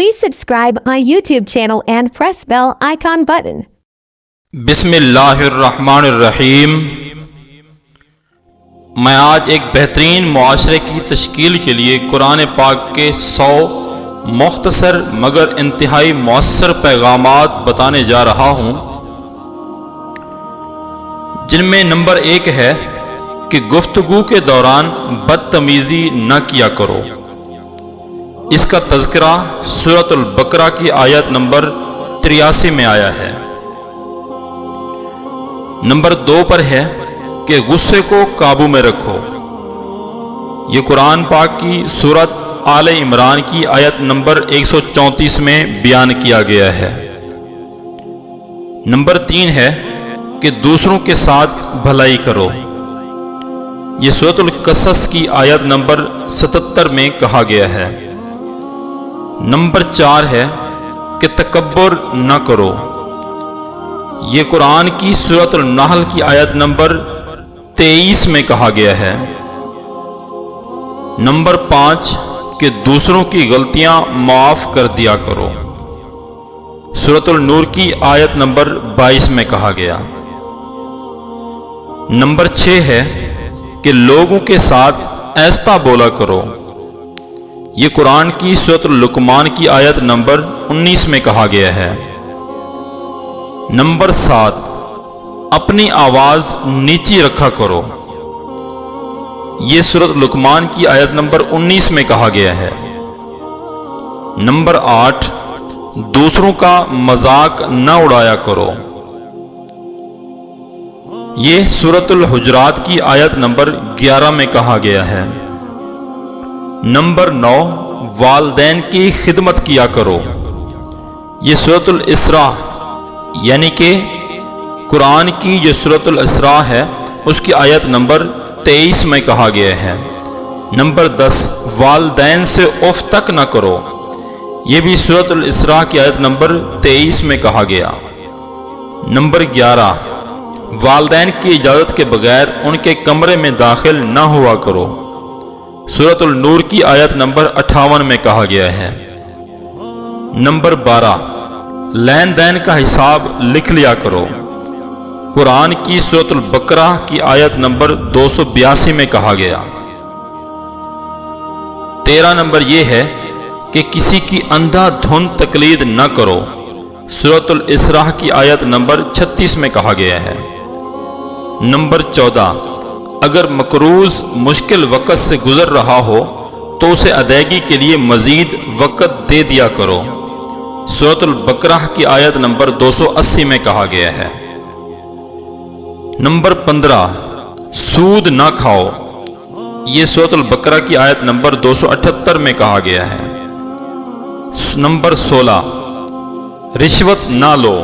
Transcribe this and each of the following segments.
Please subscribe my YouTube channel and press bell icon button. بسم اللہ الرحمن الرحیم۔ میں آج ایک بہترین معاشرے کی تشکیل کے لیے قرآن پاک کے 100 مختصر مگر انتہائی مؤثر پیغامات بتانے جا رہا ہوں، جن میں نمبر 1 ہے کہ گفتگو کے دوران بدتمیزی نہ کیا کرو۔ اس کا تذکرہ سورۃ البقرہ کی آیت نمبر 83 میں آیا ہے۔ نمبر 2 پر ہے کہ غصے کو قابو میں رکھو۔ یہ قرآن پاک کی سورۃ آل عمران کی آیت نمبر 134 میں بیان کیا گیا ہے۔ نمبر 3 ہے کہ دوسروں کے ساتھ بھلائی کرو۔ یہ سورۃ القصص کی آیت نمبر 77 میں کہا گیا ہے۔ نمبر 4 ہے کہ تکبر نہ کرو۔ یہ قرآن کی سورۃ النحل کی آیت نمبر 23 میں کہا گیا ہے۔ نمبر 5 کہ دوسروں کی غلطیاں معاف کر دیا کرو۔ سورۃ النور کی آیت نمبر 22 میں کہا گیا۔ نمبر 6 ہے کہ لوگوں کے ساتھ ایسا بولا کرو۔ یہ قرآن کی سورۃ لقمان کی آیت نمبر 19 میں کہا گیا ہے۔ نمبر 7 اپنی آواز نیچی رکھا کرو۔ یہ سورۃ لقمان کی آیت نمبر 19 میں کہا گیا ہے۔ نمبر 8 دوسروں کا مذاق نہ اڑایا کرو۔ یہ سورۃ الحجرات کی آیت نمبر 11 میں کہا گیا ہے۔ نمبر 9 والدین کی خدمت کیا کرو۔ یہ سورۃ الاسراء یعنی کہ قرآن کی جو سورۃ الاسراء ہے اس کی آیت نمبر 23 میں کہا گیا ہے۔ نمبر 10 والدین سے اف تک نہ کرو۔ یہ بھی سورۃ الاسراء کی آیت نمبر 23 میں کہا گیا۔ نمبر 11 والدین کی اجازت کے بغیر ان کے کمرے میں داخل نہ ہوا کرو۔ سورۃ النور کی آیت نمبر 58 میں کہا گیا ہے۔ نمبر 12 لین دین کا حساب لکھ لیا کرو۔ قرآن کی سورۃ البقرہ کی آیت نمبر 282 میں کہا گیا۔ 13 نمبر یہ ہے کہ کسی کی اندھا دھند تقلید نہ کرو۔ سورۃ الاسراء کی آیت نمبر 36 میں کہا گیا ہے۔ نمبر 14 اگر مقروض مشکل وقت سے گزر رہا ہو تو اسے ادائیگی کے لیے مزید وقت دے دیا کرو۔ سورۃ البقرہ کی آیت نمبر 280 میں کہا گیا ہے۔ نمبر 15 سود نہ کھاؤ۔ یہ سورۃ البقرہ کی آیت نمبر 278 میں کہا گیا ہے۔ نمبر 16 رشوت نہ لو۔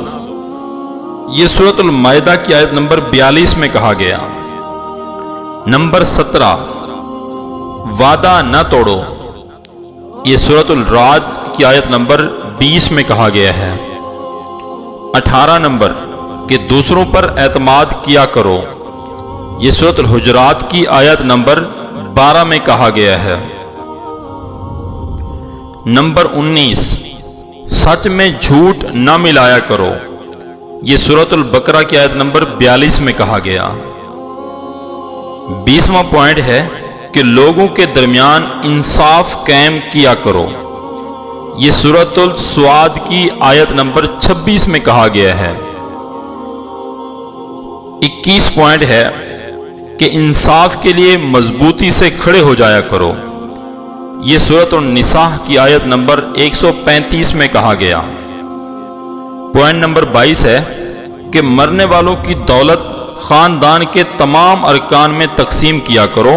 یہ سورۃ المائدہ کی آیت نمبر 42 میں کہا گیا۔ نمبر 17 وعدہ نہ توڑو۔ یہ سورۃ الرعد کی آیت نمبر 20 میں کہا گیا ہے۔ 18 نمبر کہ دوسروں پر اعتماد کیا کرو۔ یہ سورۃ الحجرات کی آیت نمبر 12 میں کہا گیا ہے۔ نمبر 19 سچ میں جھوٹ نہ ملایا کرو۔ یہ سورۃ البقرہ کی آیت نمبر 42 میں کہا گیا۔ 20واں پوائنٹ ہے کہ لوگوں کے درمیان انصاف قائم کیا کرو۔ یہ سورۃ الصاد کی آیت نمبر 26 میں کہا گیا ہے۔ 21 پوائنٹ ہے کہ انصاف کے لیے مضبوطی سے کھڑے ہو جایا کرو۔ یہ سورۃ النساء کی آیت نمبر 135 میں کہا گیا۔ پوائنٹ نمبر 22 ہے کہ مرنے والوں کی دولت خاندان کے تمام ارکان میں تقسیم کیا کرو۔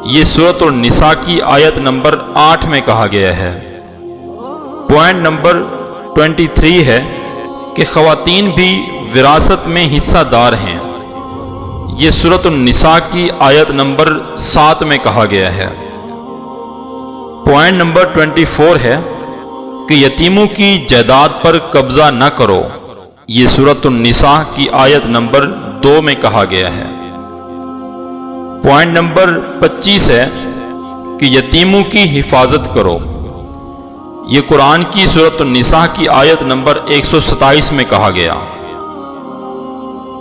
یہ سورۃ النساء کی آیت نمبر 8 میں کہا گیا ہے۔ پوائنٹ نمبر 23 ہے کہ خواتین بھی وراثت میں حصہ دار ہیں۔ یہ سورۃ النساء کی آیت نمبر 7 میں کہا گیا ہے۔ پوائنٹ نمبر 24 ہے کہ یتیموں کی جائیداد پر قبضہ نہ کرو۔ یہ سورۃ النساء کی آیت نمبر 2 میں کہا گیا ہے۔ پوائنٹ نمبر 25 ہے کہ یتیموں کی حفاظت کرو۔ یہ قرآن کی سورۃ النساء کی آیت نمبر 127 میں کہا گیا۔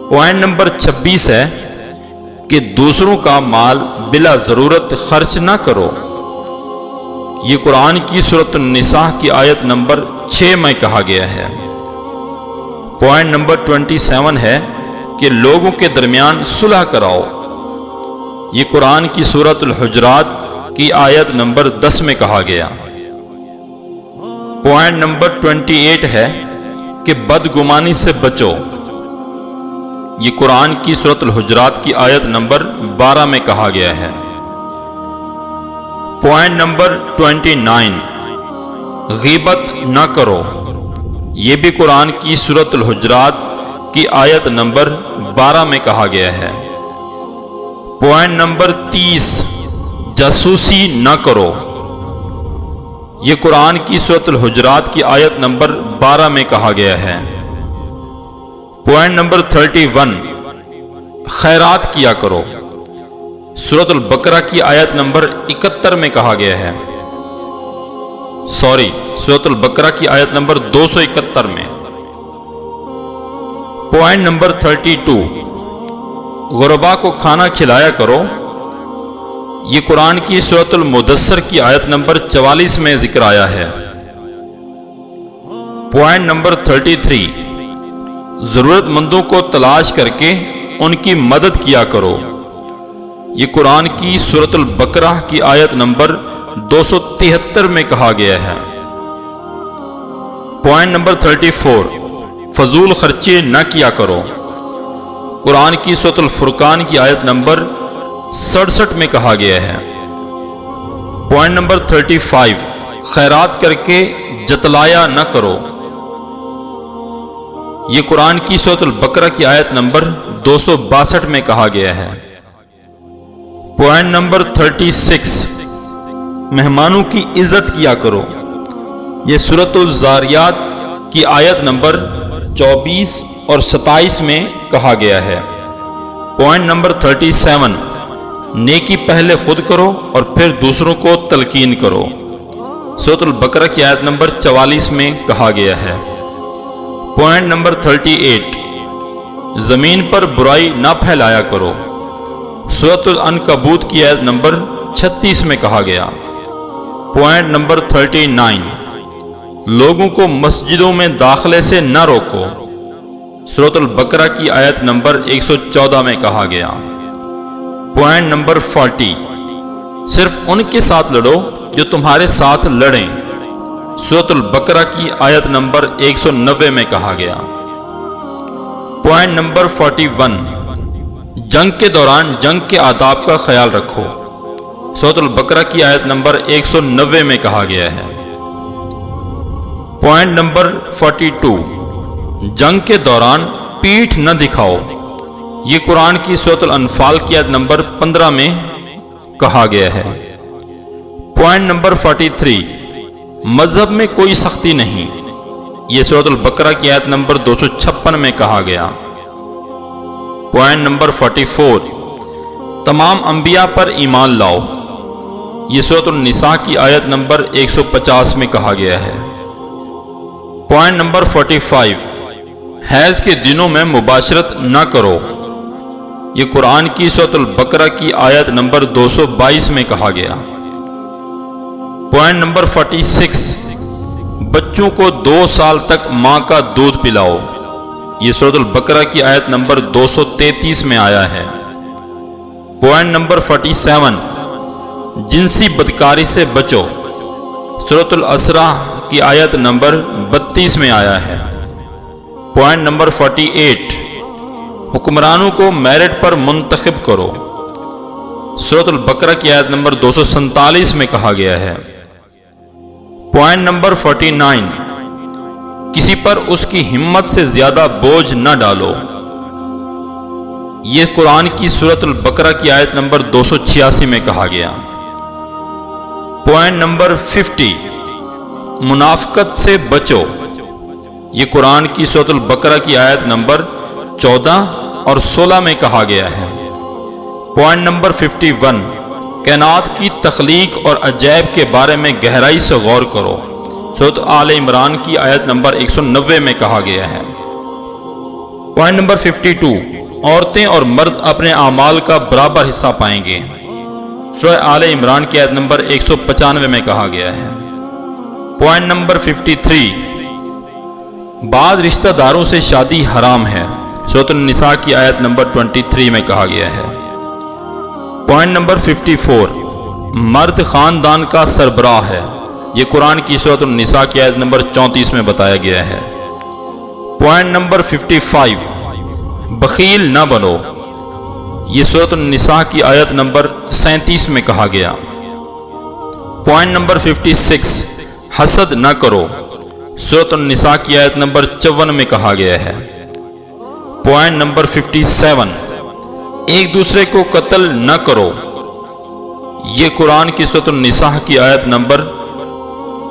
پوائنٹ نمبر 26 ہے کہ دوسروں کا مال بلا ضرورت خرچ نہ کرو۔ یہ قرآن کی سورۃ النساء کی آیت نمبر 6 میں کہا گیا ہے۔ پوائنٹ نمبر 27 ہے کہ لوگوں کے درمیان صلح کراؤ۔ یہ قرآن کی سورۃ الحجرات کی آیت نمبر 10 میں کہا گیا۔ پوائنٹ نمبر 28 ہے کہ بدگمانی سے بچو۔ یہ قرآن کی سورۃ الحجرات کی آیت نمبر 12 میں کہا گیا ہے۔ پوائنٹ نمبر 29 غیبت نہ کرو۔ یہ بھی قرآن کی سورۃ الحجرات کی آیت نمبر 12 میں کہا گیا ہے۔ پوائنٹ نمبر 30 جاسوسی نہ کرو۔ یہ قرآن کی سورۃ الحجرات کی آیت نمبر 12 میں کہا گیا ہے۔ پوائنٹ نمبر 31 خیرات کیا کرو۔ سورۃ البقرہ کی آیت نمبر 71 میں کہا گیا ہے۔ سورۃ البقرہ کی آیت نمبر 271 میں۔ پوائنٹ نمبر 32 غربا کو کھانا کھلایا کرو۔ یہ قرآن کی سورۃ المدثر کی آیت نمبر 44 میں ذکر آیا ہے۔ پوائنٹ نمبر 33 ضرورت مندوں کو تلاش کر کے ان کی مدد کیا کرو۔ یہ قرآن کی سورۃ البقرہ کی آیت نمبر 273 میں کہا گیا ہے۔ پوائنٹ نمبر 34 فضول خرچے نہ کیا کرو۔ قرآن کی سورۃ الفرقان کی آیت نمبر 67 میں کہا گیا ہے۔ پوائنٹ نمبر 35 خیرات کر کے جتلایا نہ کرو۔ یہ قرآن کی سورۃ البقرہ کی آیت نمبر 262 میں کہا گیا ہے۔ پوائنٹ نمبر 36 مہمانوں کی عزت کیا کرو۔ یہ سورۃ الزاریات کی آیت نمبر 24 اور 27 میں کہا گیا ہے۔ پوائنٹ نمبر 37 نیکی پہلے خود کرو اور پھر دوسروں کو تلقین کرو۔ سورۃ البقرہ کی آیت نمبر 44 میں کہا گیا ہے۔ پوائنٹ نمبر 38 زمین پر برائی نہ پھیلایا کرو۔ سورۃ العنکبوت کی آیت نمبر 36 میں کہا گیا۔ پوائنٹ نمبر 39 لوگوں کو مسجدوں میں داخلے سے نہ روکو۔ سورۃ البقرہ کی آیت نمبر 114 میں کہا گیا۔ پوائنٹ نمبر 40 صرف ان کے ساتھ لڑو جو تمہارے ساتھ لڑیں۔ سورۃ البقرہ کی آیت نمبر 190 میں کہا گیا۔ پوائنٹ نمبر 41 جنگ کے دوران جنگ کے آداب کا خیال رکھو۔ سورۃ البقرہ کی آیت نمبر 190 میں کہا گیا ہے۔ پوائنٹ نمبر 42 جنگ کے دوران پیٹھ نہ دکھاؤ۔ یہ قرآن کی سورۃ الانفال کی آیت نمبر 15 میں کہا گیا ہے۔ پوائنٹ نمبر 43 مذہب میں کوئی سختی نہیں۔ یہ سورۃ البقرہ کی آیت نمبر 256 میں کہا گیا۔ پوائنٹ نمبر 44 تمام انبیاء پر ایمان لاؤ۔ یہ سورۃ النساء کی آیت نمبر 150 میں کہا گیا ہے۔ پوائنٹ نمبر 45 حیض کے دنوں میں مباشرت نہ کرو۔ یہ قرآن کی سورۃ البقرہ کی آیت نمبر 222 میں کہا گیا۔ پوائنٹ نمبر 46 بچوں کو 2 سال تک ماں کا دودھ پلاؤ۔ یہ سورۃ البقرہ کی آیت نمبر 233 میں آیا ہے۔ پوائنٹ نمبر 47 جنسی بدکاری سے بچو۔ سورۃ الاسراء کی آیت نمبر 32 میں آیا ہے۔ پوائنٹ نمبر 48 حکمرانوں کو میرٹ پر منتخب کرو۔ سورۃ البقرہ کی آیت نمبر 247 میں کہا گیا ہے۔ پوائنٹ نمبر 49 کسی پر اس کی ہمت سے زیادہ بوجھ نہ ڈالو۔ یہ قرآن کی سورۃ البقرہ کی آیت نمبر 286 میں کہا گیا۔ پوائنٹ نمبر 50 منافقت سے بچو۔ یہ قرآن کی سورۃ البقرہ کی آیت نمبر 14 اور 16 میں کہا گیا ہے۔ پوائنٹ نمبر 51 کائنات کی تخلیق اور عجائب کے بارے میں گہرائی سے غور کرو۔ سورۃ آل عمران کی آیت نمبر 190 میں کہا گیا ہے۔ پوائنٹ نمبر 52، عورتیں اور مرد اپنے اعمال کا برابر حصہ پائیں گے، سورہ آل عمران کی آیت نمبر 195 میں کہا گیا ہے۔ پوائنٹ نمبر 53، بعض رشتہ داروں سے شادی حرام ہے، سورۃ النساء کی آیت نمبر 23 میں کہا گیا ہے۔ پوائنٹ نمبر 54، مرد خاندان کا سربراہ ہے، یہ قرآن کی سورۃ النساء کی آیت نمبر 34 میں بتایا گیا ہے۔ پوائنٹ نمبر 55، بخیل نہ بنو، یہ سورۃ النساء کی آیت نمبر 37 میں کہا گیا۔ پوائنٹ نمبر 56، حسد نہ کرو، سورۃ النساء کی آیت نمبر 54 میں کہا گیا ہے۔ پوائنٹ نمبر 57، ایک دوسرے کو قتل نہ کرو، یہ قرآن کی سورۃ النساء کی آیت نمبر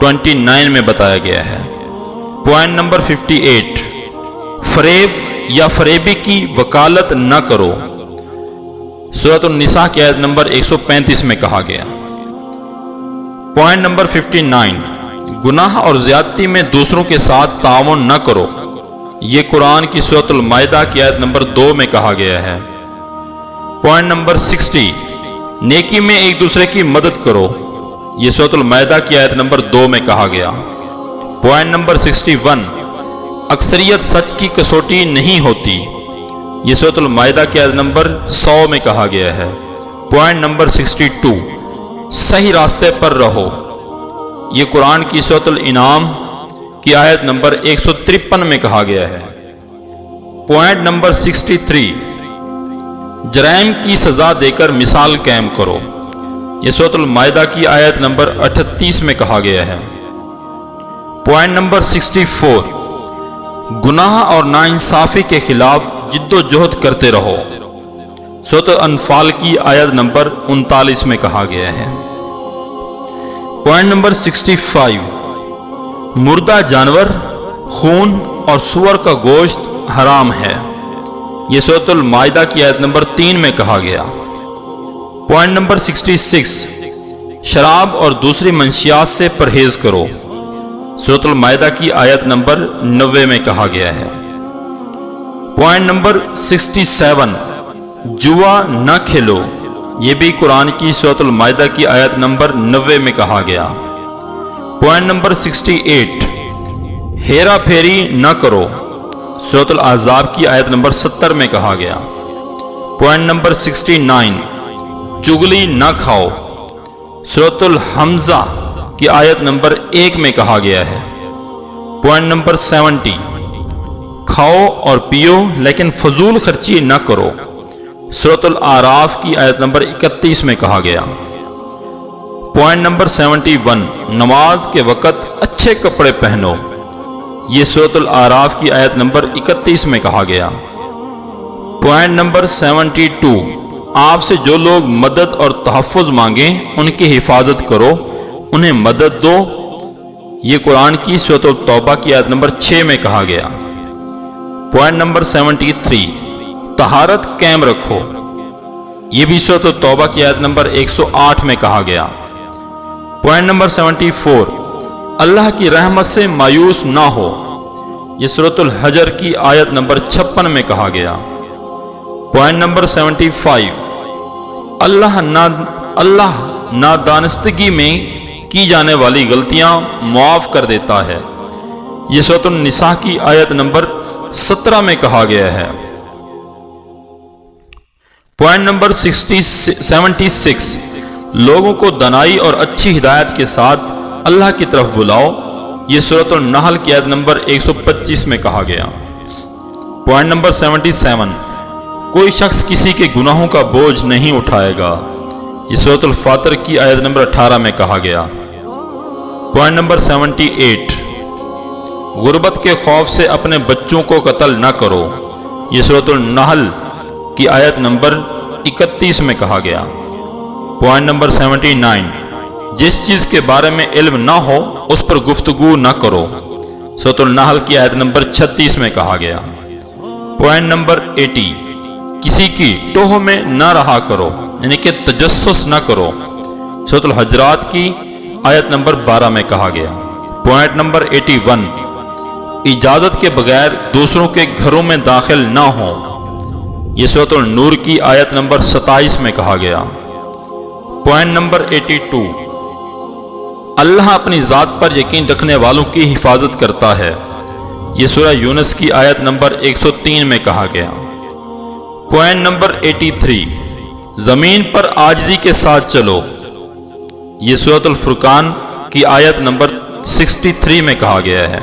29 میں بتایا گیا ہے۔ پوائنٹ نمبر 58، فریب یا فریبی کی وکالت نہ کرو، سورۃ النساء کی آیت نمبر 135 میں کہا گیا۔ پوائنٹ نمبر 59، گناہ اور زیادتی میں دوسروں کے ساتھ تعاون نہ کرو، یہ قرآن کی سورۃ المائدہ کی آیت نمبر 2 میں کہا گیا ہے۔ پوائنٹ نمبر 60، نیکی میں ایک دوسرے کی مدد کرو، یہ سورۃ المائدہ کی آیت نمبر 2 میں کہا گیا۔ پوائنٹ نمبر 61، اکثریت سچ کی کسوٹی نہیں ہوتی، یہ سورۃ المائدہ کی آیت نمبر 100 میں کہا گیا ہے۔ پوائنٹ نمبر 62، صحیح راستے پر رہو، یہ قرآن کی سورۃ الانعام کی آیت نمبر 153 میں کہا گیا ہے۔ پوائنٹ نمبر 63، جرائم کی سزا دے کر مثال قائم کرو، یہ سورۃ المائدہ کی آیت نمبر 38 میں کہا گیا ہے۔ پوائنٹ نمبر 64، گناہ اور ناانصافی کے خلاف جد و جہد کرتے رہو، سورۃ انفال کی آیت نمبر 39 میں کہا گیا ہے۔ پوائنٹ نمبر 65، مردہ جانور، خون اور سور کا گوشت حرام ہے، یہ سورۃ المائدہ کی آیت نمبر 3 میں کہا گیا۔ پوائنٹ نمبر 66، شراب اور دوسری منشیات سے پرہیز کرو، سورۃ المائدہ کی آیت نمبر 90 میں کہا گیا ہے۔ پوائنٹ نمبر 67، جوا نہ کھیلو، یہ بھی قرآن کی سورۃ المائدہ کی آیت نمبر 90 میں کہا گیا۔ پوائنٹ نمبر 68، ہیرا پھیری نہ کرو، سورۃ الاحزاب کی آیت نمبر 70 میں کہا گیا۔ پوائنٹ نمبر 69، چغلی نہ کھاؤ، سورۃ الحمزہ کی آیت نمبر 1 میں کہا گیا ہے۔ پوائنٹ نمبر 70، کھاؤ اور پیو لیکن فضول خرچی نہ کرو، سورۃ الاعراف کی آیت نمبر 31 میں کہا گیا۔ پوائنٹ نمبر 71، نماز کے وقت اچھے کپڑے پہنو، یہ سورۃ الاعراف کی آیت نمبر 31 میں کہا گیا۔ پوائنٹ نمبر 72، آپ سے جو لوگ مدد اور تحفظ مانگیں ان کی حفاظت کرو، انہیں مدد دو، یہ قرآن کی سورۃ التوبہ کی آیت نمبر 6 میں کہا گیا۔ پوائنٹ نمبر 73، طہارت قائم رکھو، یہ بھی سورۃ التوبہ کی آیت نمبر 108 میں کہا گیا۔ پوائنٹ نمبر 74، اللہ کی رحمت سے مایوس نہ ہو، یہ سورۃ الحجر کی آیت نمبر 56 میں کہا گیا۔ پوائنٹ نمبر 75، اللہ نادانستگی میں کی جانے والی غلطیاں معاف کر دیتا ہے، یہ سورۃ النساء کی آیت نمبر 17 میں کہا گیا ہے۔ پوائنٹ نمبر 76، لوگوں کو دانائی اور اچھی ہدایت کے ساتھ اللہ کی طرف بلاؤ، یہ سورۃ النحل کی آیت نمبر 125 میں کہا گیا۔ پوائنٹ نمبر 77، کوئی شخص کسی کے گناہوں کا بوجھ نہیں اٹھائے گا، یہ سورۃ الفاطر کی آیت نمبر 18 میں کہا گیا۔ پوائنٹ نمبر 78، غربت کے خوف سے اپنے بچوں کو قتل نہ کرو، یہ سورۃ النحل کی آیت نمبر 31 میں کہا گیا۔ پوائنٹ نمبر 79، جس چیز کے بارے میں علم نہ ہو اس پر گفتگو نہ کرو، سورۃ النحل کی آیت نمبر 36 میں کہا گیا۔ پوائنٹ نمبر 80، کسی کی ٹوہ میں نہ رہا کرو، یعنی کہ تجسس نہ کرو، سورۃ الحجرات کی آیت نمبر 12 میں کہا گیا۔ پوائنٹ نمبر 81، اجازت کے بغیر دوسروں کے گھروں میں داخل نہ ہوں، یہ سورۃ النور کی آیت نمبر 27 میں کہا گیا۔ پوائنٹ نمبر 82، اللہ اپنی ذات پر یقین رکھنے والوں کی حفاظت کرتا ہے، یہ سورہ یونس کی آیت نمبر 103 میں کہا گیا۔ پوائنٹ نمبر 83، زمین پر عاجزی کے ساتھ چلو، یہ سورۃ الفرقان کی آیت نمبر 63 میں کہا گیا ہے۔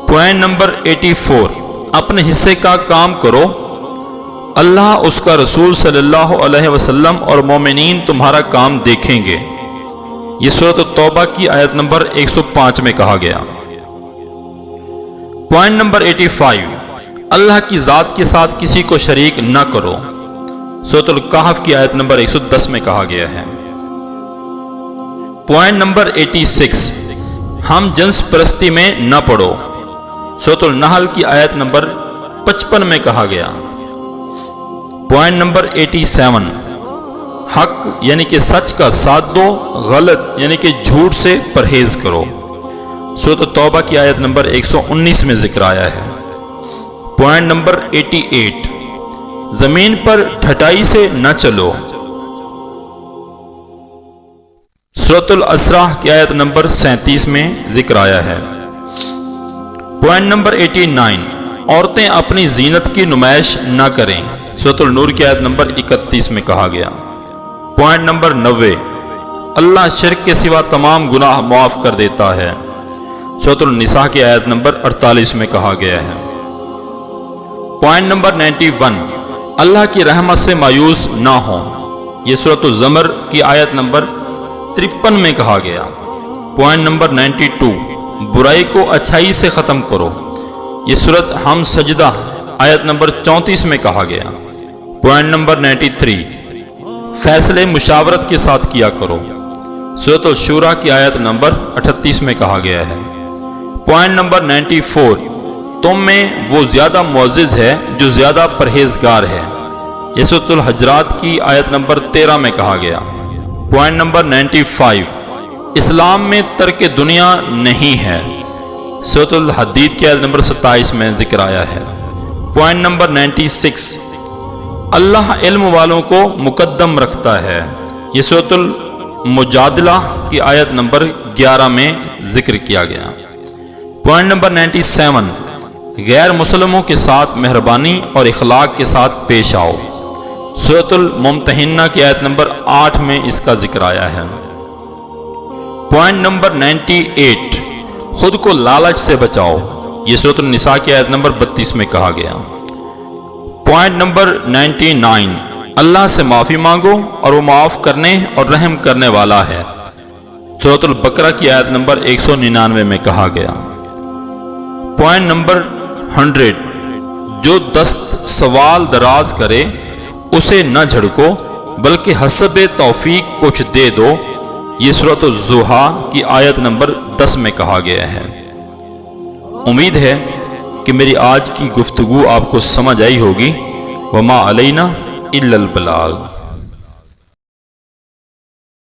پوائنٹ نمبر 84، اپنے حصے کا کام کرو، اللہ اس کا رسول صلی اللہ علیہ وسلم اور مومنین تمہارا کام دیکھیں گے، یہ سورۃ التوبہ کی آیت نمبر 105 میں کہا گیا۔ پوائنٹ نمبر 85، اللہ کی ذات کے ساتھ کسی کو شریک نہ کرو، سورۃ الکہف کی آیت نمبر 110 میں کہا گیا ہے۔ پوائنٹ نمبر 86، ہم جنس پرستی میں نہ پڑو، سورۃ النحل کی آیت نمبر 55 میں کہا گیا۔ پوائنٹ نمبر 87، حق یعنی کہ سچ کا ساتھ دو، غلط یعنی کہ جھوٹ سے پرہیز کرو، سورۃ التوبہ کی آیت نمبر 119 میں ذکر آیا ہے۔ پوائنٹ نمبر 88، زمین پر ٹھٹائی سے نہ چلو، سورۃ الاسراء کی آیت نمبر 37 میں ذکر آیا ہے۔ پوائنٹ نمبر 89، عورتیں اپنی زینت کی نمائش نہ کریں، سورۃ النور کی آیت نمبر 31 میں کہا گیا۔ پوائنٹ نمبر 90، اللہ شرک کے سوا تمام گناہ معاف کر دیتا ہے، سورۃ النساء کی آیت نمبر 48 میں کہا گیا ہے۔ پوائنٹ نمبر 91، اللہ کی رحمت سے مایوس نہ ہوں، یہ سورۃ الزمر کی آیت نمبر 53 میں کہا گیا۔ پوائنٹ نمبر 92، برائی کو اچھائی سے ختم کرو، یہ سورۃ ہم سجدہ آیت نمبر 34 میں کہا گیا۔ پوائنٹ نمبر 93، فیصلے مشاورت کے ساتھ کیا کرو، سورۃ الشورى کی آیت نمبر 38 میں کہا گیا ہے۔ پوائنٹ نمبر 94، تم میں وہ زیادہ معزز ہے جو زیادہ پرہیزگار ہے، یہ سورۃ الحجرات کی آیت نمبر 13 میں کہا گیا۔ پوائنٹ نمبر 95، اسلام میں ترک دنیا نہیں ہے، سورۃ الحدید کی آیت نمبر 27 میں ذکر آیا ہے۔ پوائنٹ نمبر 96، اللہ علم والوں کو مقدم رکھتا ہے، یہ سورۃ المجادلہ کی آیت نمبر 11 میں ذکر کیا گیا۔ پوائنٹ نمبر 97، غیر مسلموں کے ساتھ مہربانی اور اخلاق کے ساتھ پیش آؤ، سورۃ الممتحنہ کی آیت نمبر 8 میں اس کا ذکر آیا ہے۔ پوائنٹ نمبر 98، خود کو لالچ سے بچاؤ، یہ سورۃ النساء کی آیت نمبر 32 میں کہا گیا۔ پوائنٹ نمبر 99، اللہ سے معافی مانگو اور وہ معاف کرنے اور رحم کرنے والا ہے، سورۃ البقرہ کی آیت نمبر 199 میں کہا گیا۔ پوائنٹ نمبر 100، جو دست سوال دراز کرے اسے نہ جھڑکو بلکہ حسب توفیق کچھ دے دو، یہ سورۃ الضحیٰ کی آیت نمبر 10 میں کہا گیا ہے۔ امید ہے کہ میری آج کی گفتگو آپ کو سمجھ آئی ہوگی۔ وما علینا الا البلاغ۔